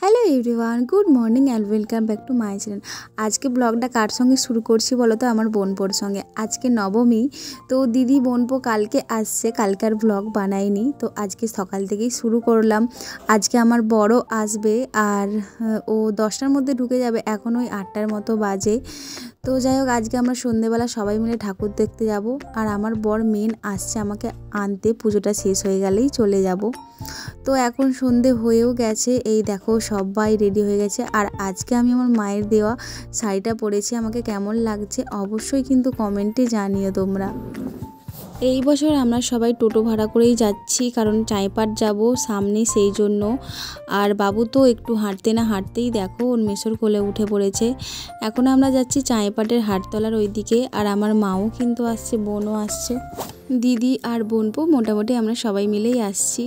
Hello everyone, good morning and welcome back to my channel. আজকে ব্লগটা কার সঙ্গে শুরু করছি বলো তো? আমার বোনপোর সঙ্গে। আজকে নবমী, তো দিদি বোনপো কালকে আসছে, কালকে আর ব্লগ বানাইনি, তো আজকে সকাল থেকেই শুরু করলাম। আজকে আমার বড় আসবে আর ও 10টার মধ্যে ঢুকে যাবে, এখন ওই 8টার মতো বাজে। তো যাই হোক, আজকে আমরা সন্ধেবেলা সবাই মিলে ঠাকুর দেখতে যাব, আর আমার বর মেন আসছে আমাকে আনতে, পুজোটা শেষ হয়ে গেলেই চলে যাব। তো এখন সন্ধে হয়েও গেছে, এই দেখো সবাই রেডি হয়ে গেছে। আর আজকে আমি আমার মায়ের দেওয়া শাড়িটা পরেছি, আমাকে কেমন লাগছে অবশ্যই কিন্তু কমেন্টে জানিও তোমরা। এই বছর আমরা সবাই টোটো ভাড়া করেই যাচ্ছি, কারণ চাঁইপাট যাব সামনে, সেই জন্য। আর বাবু তো একটু হাঁটতে না হাঁটতেই দেখো ওর মেসোর কোলে উঠে পড়েছে। এখন আমরা যাচ্ছি চাঁইপাটের হাটতলার ওই দিকে, আর আমার মাও কিন্তু আসছে, বোনও আসছে, দিদি আর বোনপো, মোটামুটি আমরা সবাই মিলেই আসছি।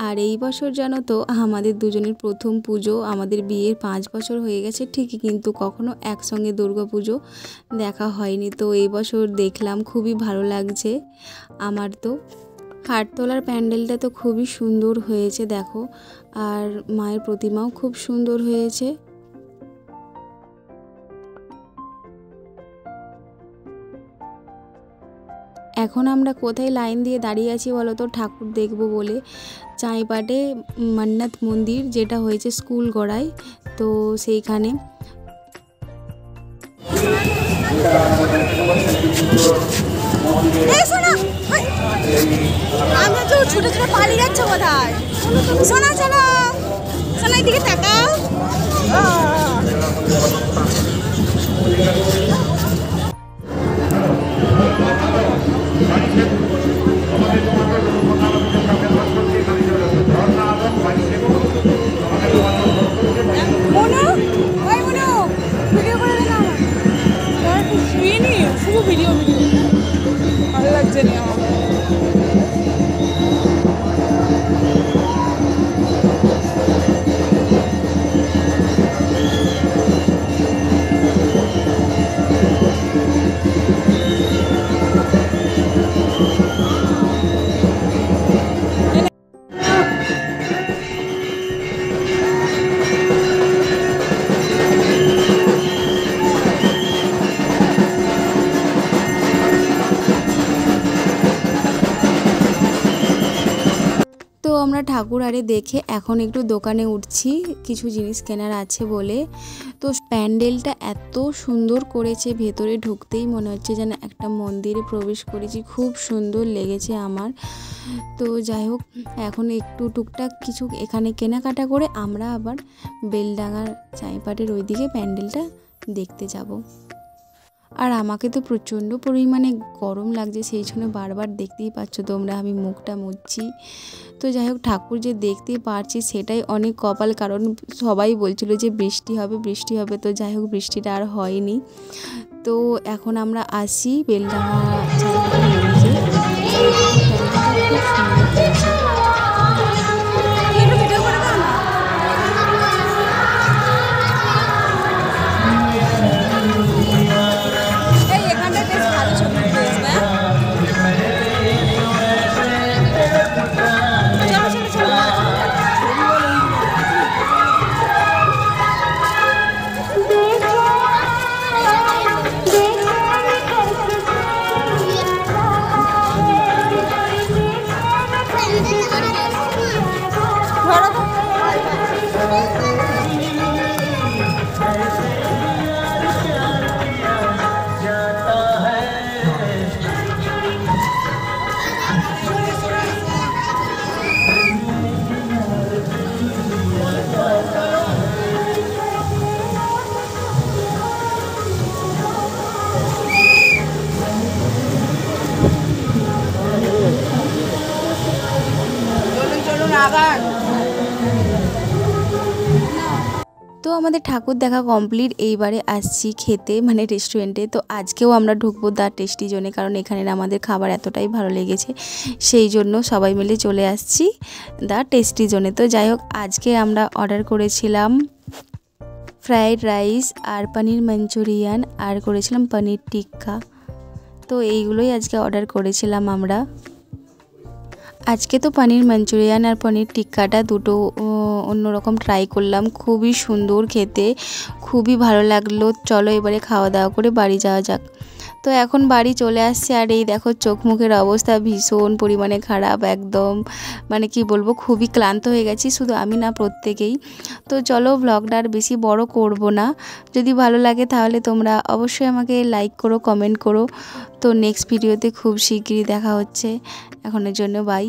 আর এই বছর জানো তো আমাদের দুজনের প্রথম পুজো, আমাদের বিয়ের 5 বছর হয়ে গেছে ঠিকই, কিন্তু কখনো একসঙ্গে দুর্গা পুজো দেখা হয়নি। তো এই বছর দেখলাম, খুবই ভালো লাগছে আমার। তো হাটতলার প্যান্ডেলটা তো খুবই সুন্দর হয়েছে দেখো, আর মায়ের প্রতিমাও খুব সুন্দর হয়েছে। এখন আমরা কোথায় লাইন দিয়ে দাঁড়িয়ে আছি বলো তো? ঠাকুর দেখব বলে। চাঁইপাটে মান্নাত মন্দির, যেটা হয়েছে স্কুল গড়ায়, তো সেইখানে। আমরা তো ছুটে ছুটে পালিয়ে যাচ্ছে কোথায়? শোনা চলো, শোনার দিকে তাকাও। ভিডিও ভালো লাগছে না আমার। তো আমরা ঠাকুর আরে দেখে এখন একটু দোকানে উঠছি, কিছু জিনিস কেনার আছে বলে। তো প্যান্ডেলটা এত সুন্দর করেছে, ভেতরে ঢুকতেই মনে হচ্ছে যেন একটা মন্দিরে প্রবেশ করেছি, খুব সুন্দর লেগেছে আমার। তো যাই হোক, এখন একটু টুকটাক কিছু এখানে কেনাকাটা করে আমরা আবার বেলডাঙার চাঁইপাটের ওইদিকে প্যান্ডেলটা দেখতে যাব। আর আমাকে তো প্রচণ্ড পরিমাণে গরম লাগছে, সেই জন্য বারবার দেখতেই পাচ্ছ তোমরা আমি মুখটা মুছছি। তো যাই হোক, ঠাকুর যে দেখতে পারছি সেটাই অনেক কপাল, কারণ সবাই বলছিল যে বৃষ্টি হবে বৃষ্টি হবে, তো যাই হোক বৃষ্টিটা আর হয়নি। তো এখন আমরা আসি বেলডাঙা তো আমাদের ঠাকুর দেখা কমপ্লিট, এইবারে আসছি খেতে, মানে রেস্টুরেন্টে। তো আজকেও আমরা ঢুকবো দ্য টেস্টি জোনে, কারণ এখানের আমাদের খাবার এতটাই ভালো লেগেছে, সেই জন্য সবাই মিলে চলে আসছি দ্য টেস্টি জোনে। তো যাই হোক, আজকে আমরা অর্ডার করেছিলাম ফ্রাইড রাইস আর পনির মাঞ্চুরিয়ান, আর করেছিলাম পনির টিক্কা। তো এইগুলোই আজকে অর্ডার করেছিলাম আমরা। আজকে তো পনির মাঞ্চুরিয়ান আর পনির টিক্কাটা দুটো অন্যরকম ট্রাই করলাম, খুবই সুন্দর খেতে, খুবই ভালো লাগলো। চলো এবারে খাওয়া দাওয়া করে বাড়ি যাওয়া যাক। তো এখন বাড়ি চলে আসছে, আর এই দেখো চোখ মুখের অবস্থা ভীষণ পরিমাণে খারাপ, একদম মানে কি বলবো, খুবই ক্লান্ত হয়ে গেছি, শুধু আমি না প্রত্যেকেই। তো চলো ব্লগটা আর বেশি বড় করব না, যদি ভালো লাগে তাহলে তোমরা অবশ্যই আমাকে লাইক করো, কমেন্ট করো। তো নেক্সট ভিডিওতে খুব শিগগিরই দেখা হচ্ছে, এখনের জন্য বাই।